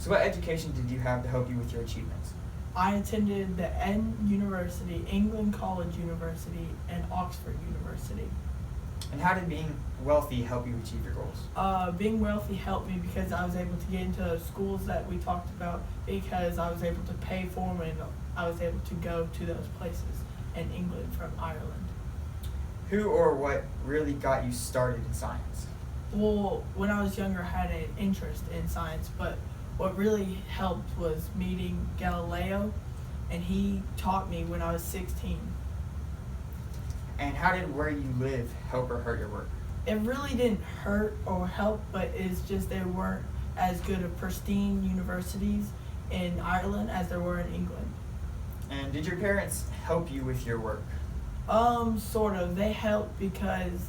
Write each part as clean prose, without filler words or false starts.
So what education did you have to help you with your achievements? I attended the N University, England College University, and Oxford University. And how did being wealthy help you achieve your goals? Being wealthy helped me because I was able to get into schools that we talked about, because I was able to pay for them and I was able to go to those places in England from Ireland. Who or what really got you started in science? Well, when I was younger, I had an interest in science, but what really helped was meeting Galileo, and he taught me when I was 16. And how did where you live help or hurt your work? It really didn't hurt or help, but it's just there weren't as good of pristine universities in Ireland as there were in England. And did your parents help you with your work? Sort of. They helped because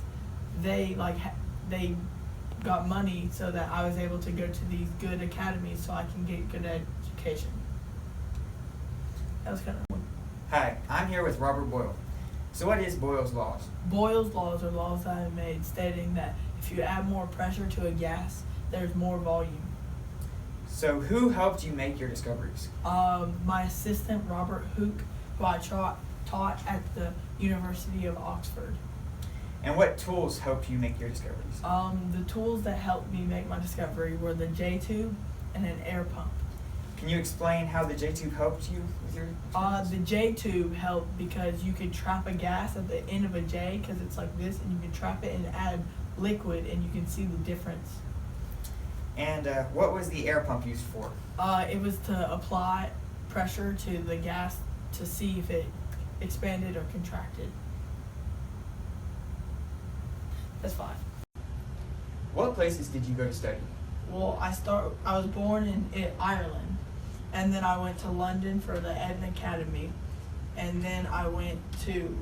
they they got money so that I was able to go to these good academies so I can get good education. That was kind of. Hi, I'm here with Robert Boyle. So what is Boyle's laws? Boyle's laws are laws that I made stating that if you add more pressure to a gas, there's more volume. So who helped you make your discoveries? My assistant, Robert Hooke, who I taught at the University of Oxford. And what tools helped you make your discoveries? The tools that helped me make my discovery were the J-tube and an air pump. Can you explain how the J-tube helped you with your discoveries? The J-tube helped because you could trap a gas at the end of a J, because it's like this, and you can trap it and add liquid and you can see the difference. And what was the air pump used for? It was to apply pressure to the gas to see if it expanded or contracted. That's 5. What places did you go to study? Well, I was born in Ireland, and then I went to London for the Eden Academy, and then I went to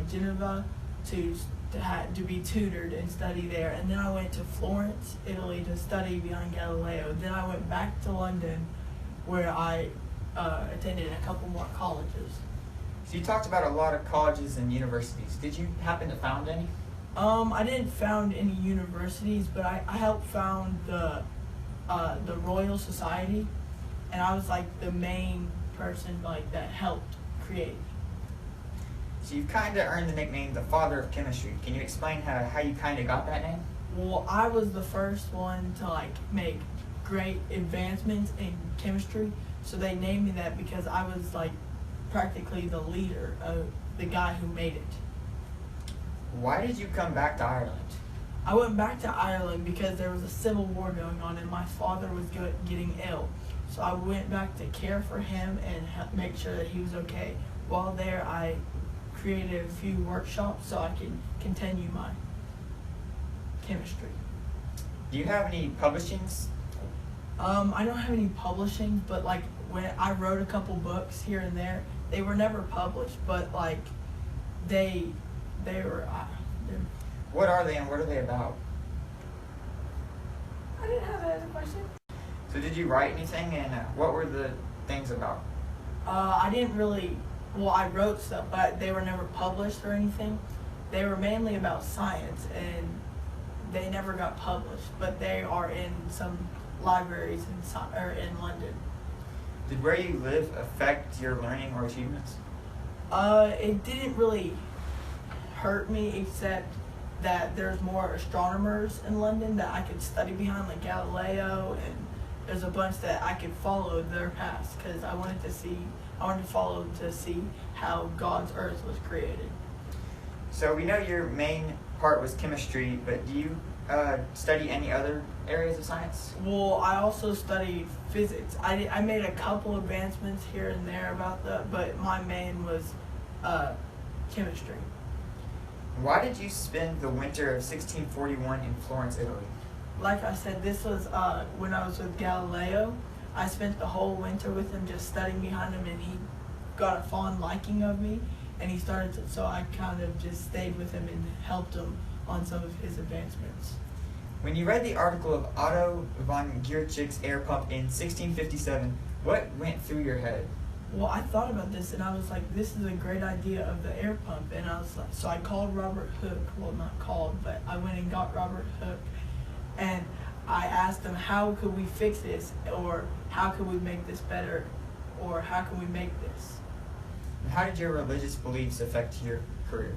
Geneva to be tutored and study there, and then I went to Florence, Italy to study behind Galileo. Then I went back to London, where I attended a couple more colleges. So you talked about a lot of colleges and universities. Did you happen to found any? I didn't found any universities, but I helped found the Royal Society, and I was like the main person that helped create. So you've kind of earned the nickname the father of chemistry. Can you explain how you kind of got that name? Well, I was the first one to make great advancements in chemistry, so they named me that because I was practically the leader of the guy who made it. Why did you come back to Ireland? I went back to Ireland because there was a civil war going on and my father was getting ill. So I went back to care for him and make sure that he was okay. While there, I created a few workshops so I could continue my chemistry. Do you have any publishings? I don't have any publishing, but when I wrote a couple books here and there, they were never published, but they were. What are they and what are they about? I didn't have that as a question. So did you write anything, and what were the things about? I didn't really. Well, I wrote stuff, but they were never published or anything. They were mainly about science, and they never got published. But they are in some libraries in London. Did where you live affect your learning or achievements? It didn't really hurt me, except that there's more astronomers in London that I could study behind, like Galileo, and there's a bunch that I could follow their paths because I wanted to follow to see how God's earth was created. So we know your main part was chemistry, but do you study any other areas of science? Well, I also studied physics. I made a couple advancements here and there about that, but my main was chemistry. Why did you spend the winter of 1641 in Florence, Italy? Like I said, this was when I was with Galileo. I spent the whole winter with him just studying behind him, and he got a fond liking of me, and he started to, so I kind of just stayed with him and helped him on some of his advancements. When you read the article of Otto von Guericke's air pump in 1657, what went through your head? Well, I thought about this, and I was like, this is a great idea of the air pump, and I was like, so I called Robert Hooke, well, not called, but I went and got Robert Hooke, and I asked them, how could we fix this, or how could we make this better, or how can we make this? How did your religious beliefs affect your career?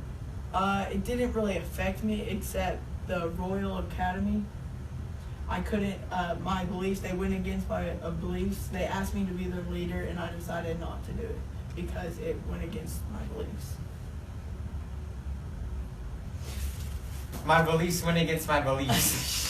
It didn't really affect me except the Royal Academy. I couldn't, my beliefs, they went against my beliefs. They asked me to be their leader, and I decided not to do it because it went against my beliefs. My beliefs went against my beliefs.